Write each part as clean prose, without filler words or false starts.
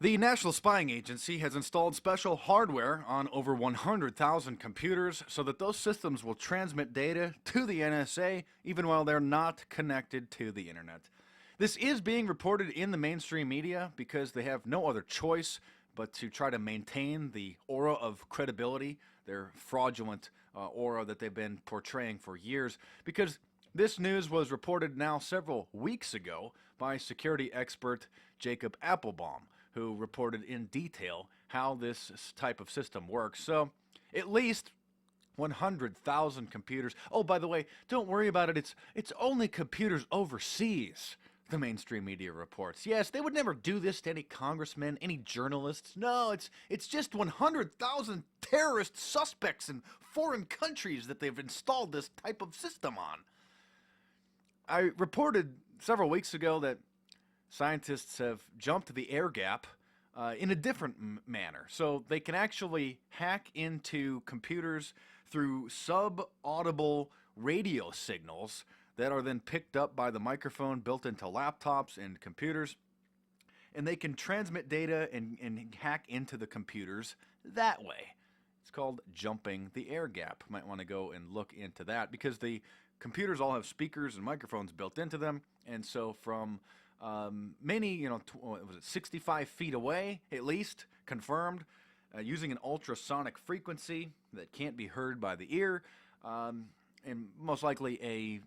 The National Spying Agency has installed special hardware on over 100,000 computers so that those systems will transmit data to the NSA even while they're not connected to the internet. This is being reported in the mainstream media because they have no other choice but to try to maintain the aura of credibility, their fraudulent aura that they've been portraying for years, because this news was reported now several weeks ago by security expert Jacob Appelbaum, who reported in detail how this type of system works. So, at least 100,000 computers. Oh, by the way, don't worry about it. It's only computers overseas, the mainstream media reports. Yes, they would never do this to any congressmen, any journalists. No, it's just 100,000 terrorist suspects in foreign countries that they've installed this type of system on. I reported several weeks ago that scientists have jumped the air gap in a different manner. So they can actually hack into computers through sub-audible radio signals that are then picked up by the microphone built into laptops and computers. And they can transmit data and hack into the computers that way. It's called jumping the air gap. Might want to go and look into that because the computers all have speakers and microphones built into them. And so from many, was it 65 feet away, at least, confirmed, using an ultrasonic frequency that can't be heard by the ear, and most likely a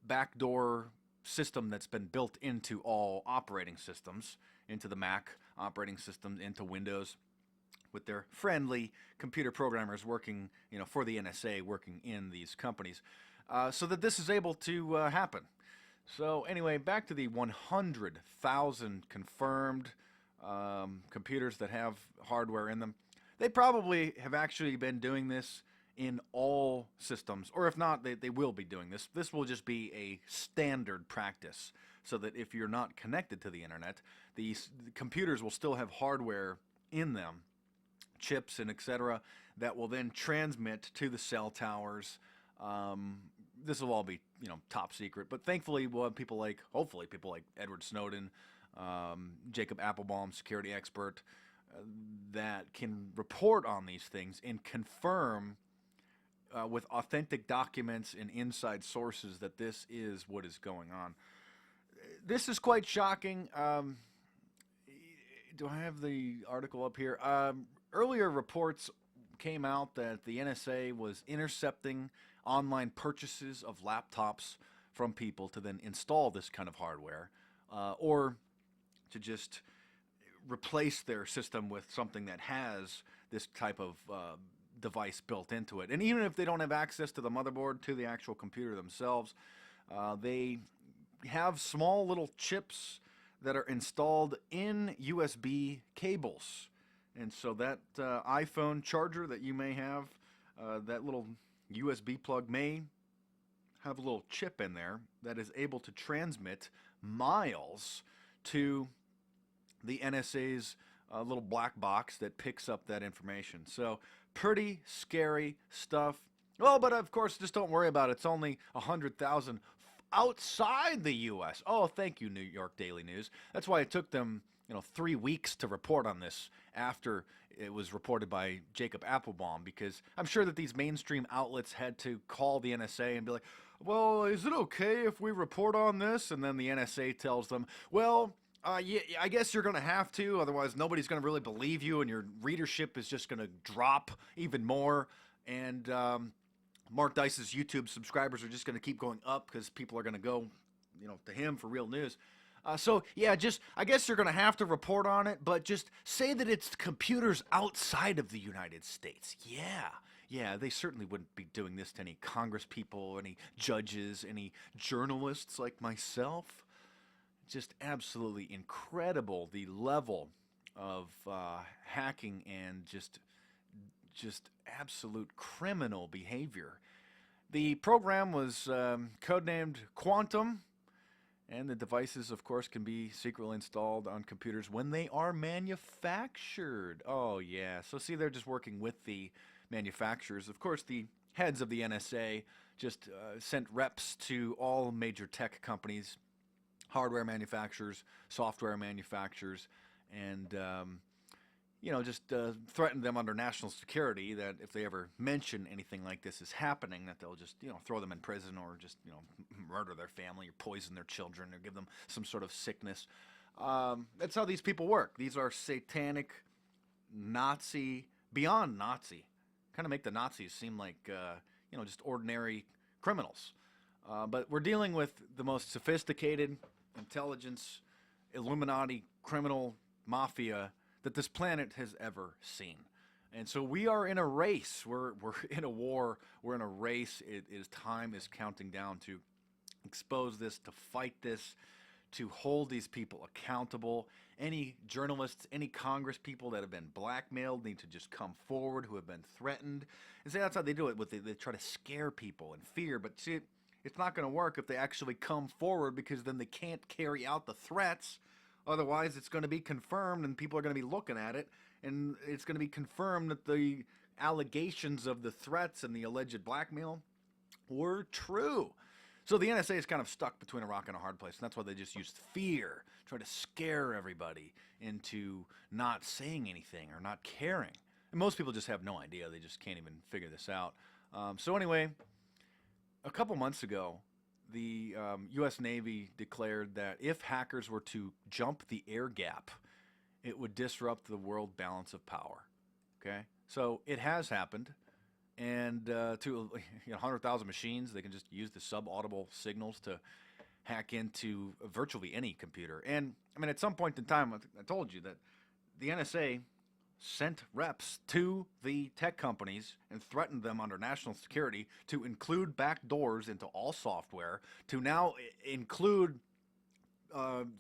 backdoor system that's been built into all operating systems, into the Mac operating system, into Windows, with their friendly computer programmers working, for the NSA, working in these companies, so that this is able to happen. So anyway, back to the 100,000 confirmed computers that have hardware in them. They probably have actually been doing this in all systems, or if not, they will be doing this. This will just be a standard practice, so that if you're not connected to the internet, the computers will still have hardware in them, chips and etc., that will then transmit to the cell towers. This will all be, top secret. But thankfully, we'll have hopefully people like Edward Snowden, Jacob Appelbaum, security expert, that can report on these things and confirm with authentic documents and inside sources that this is what is going on. This is quite shocking. Do I have the article up here? Earlier reports came out that the NSA was intercepting online purchases of laptops from people to then install this kind of hardware, or to just replace their system with something that has this type of device built into it. And even if they don't have access to the motherboard, to the actual computer themselves, they have small little chips that are installed in USB cables. And so that iPhone charger that you may have, that little USB plug may have a little chip in there that is able to transmit miles to the NSA's little black box that picks up that information. So pretty scary stuff. Well, but of course, just don't worry about it. It's only 100,000 outside the U.S. Oh, thank you, New York Daily News. That's why it took them 3 weeks to report on this after it was reported by Jacob Appelbaum, because I'm sure that these mainstream outlets had to call the NSA and be like, well, is it okay if we report on this? And then the NSA tells them, well, yeah, I guess you're going to have to, otherwise nobody's going to really believe you and your readership is just going to drop even more. And Mark Dice's YouTube subscribers are just going to keep going up because people are going to go, to him for real news. So, yeah, I guess you're going to have to report on it, but just say that it's computers outside of the United States. Yeah, they certainly wouldn't be doing this to any Congress people, any judges, any journalists like myself. Just absolutely incredible, the level of hacking and just absolute criminal behavior. The program was codenamed Quantum. And the devices, of course, can be secretly installed on computers when they are manufactured. Oh, yeah. So, see, they're just working with the manufacturers. Of course, the heads of the NSA just sent reps to all major tech companies, hardware manufacturers, software manufacturers, and just threatened them under national security that if they ever mention anything like this is happening, that they'll just, throw them in prison or just, murder their family or poison their children or give them some sort of sickness. That's how these people work. These are satanic, Nazi, beyond Nazi. Kind of make the Nazis seem like, just ordinary criminals. But we're dealing with the most sophisticated intelligence, Illuminati, criminal mafia that this planet has ever seen. And so we are in a race. We're in a war. We're in a race. Time is counting down to expose this, to fight this, to hold these people accountable. Any journalists, any Congress people that have been blackmailed need to just come forward, who have been threatened. And see, that's how they do it. They try to scare people and fear. But see, it's not going to work if they actually come forward, because then they can't carry out the threats. Otherwise, it's going to be confirmed, and people are going to be looking at it, and it's going to be confirmed that the allegations of the threats and the alleged blackmail were true. So the NSA is kind of stuck between a rock and a hard place, and that's why they just used fear, try to scare everybody into not saying anything or not caring. And most people just have no idea. They just can't even figure this out. So anyway, a couple months ago, the U.S. Navy declared that if hackers were to jump the air gap, it would disrupt the world balance of power. Okay? So it has happened. And to 100,000 machines, they can just use the sub-audible signals to hack into virtually any computer. And, I mean, at some point in time, I told you that the NSA sent reps to the tech companies and threatened them under national security to include backdoors into all software, to now include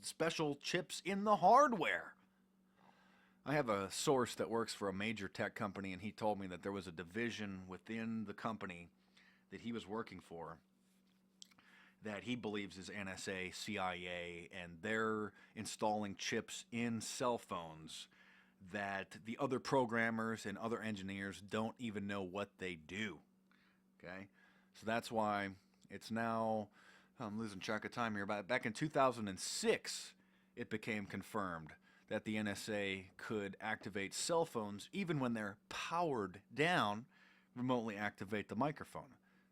special chips in the hardware. I have a source that works for a major tech company, and he told me that there was a division within the company that he was working for that he believes is NSA, CIA, and they're installing chips in cell phones that the other programmers and other engineers don't even know what they do. Okay? So that's why it's now, I'm losing track of time here, but back in 2006, it became confirmed that the NSA could activate cell phones even when they're powered down, remotely activate the microphone.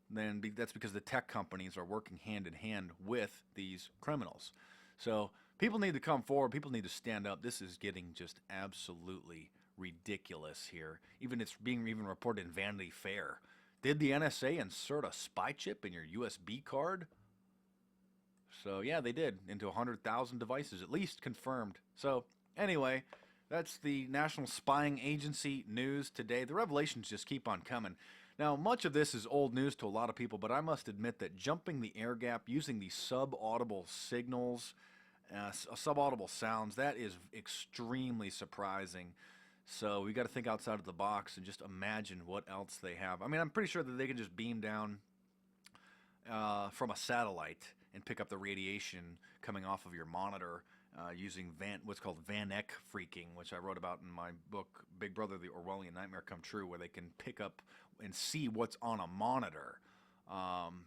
Then that's because the tech companies are working hand in hand with these criminals. So people need to come forward. People need to stand up. This is getting just absolutely ridiculous here. It's being reported in Vanity Fair. Did the NSA insert a spy chip in your USB card? So yeah, they did, into 100,000 devices, at least confirmed. So anyway, that's the National Spying Agency news today. The revelations just keep on coming. Now, much of this is old news to a lot of people, but I must admit that jumping the air gap, using these sub-audible signals, sub-audible sounds, that is extremely surprising. So we got to think outside of the box and just imagine what else they have. I mean, I'm pretty sure that they can just beam down from a satellite and pick up the radiation coming off of your monitor using what's called Van Eck freaking, which I wrote about in my book, Big Brother, The Orwellian Nightmare Come True, where they can pick up and see what's on a monitor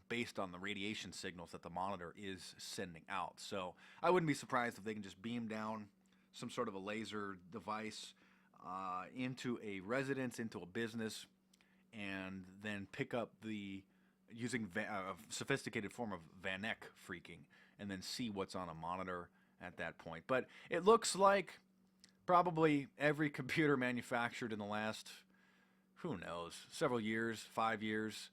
based on the radiation signals that the monitor is sending out. So I wouldn't be surprised if they can just beam down some sort of a laser device into a residence, into a business, and then pick up using a sophisticated form of Van Eck freaking, and then see what's on a monitor at that point. But it looks like probably every computer manufactured in the last, who knows, several years, 5 years,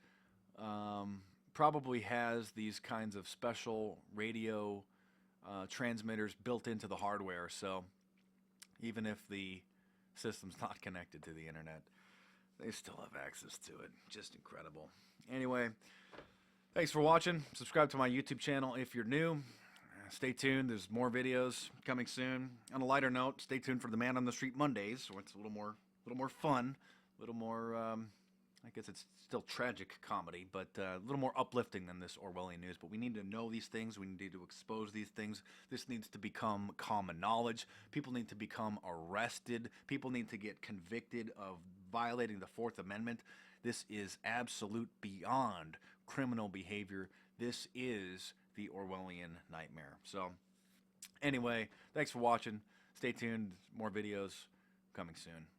probably has these kinds of special radio transmitters built into the hardware. So even if the system's not connected to the internet, they still have access to it. Just incredible. Anyway, thanks for watching. Subscribe to my YouTube channel if you're new. Stay tuned. There's more videos coming soon. On a lighter note, stay tuned for the Man on the Street Mondays, where it's a little more fun, a little more, I guess it's still tragic comedy, but a little more uplifting than this Orwellian news. But we need to know these things. We need to expose these things. This needs to become common knowledge. People need to become arrested. People need to get convicted of violating the Fourth Amendment. This is absolute beyond criminal behavior. This is the Orwellian nightmare. So anyway, thanks for watching. Stay tuned. More videos coming soon.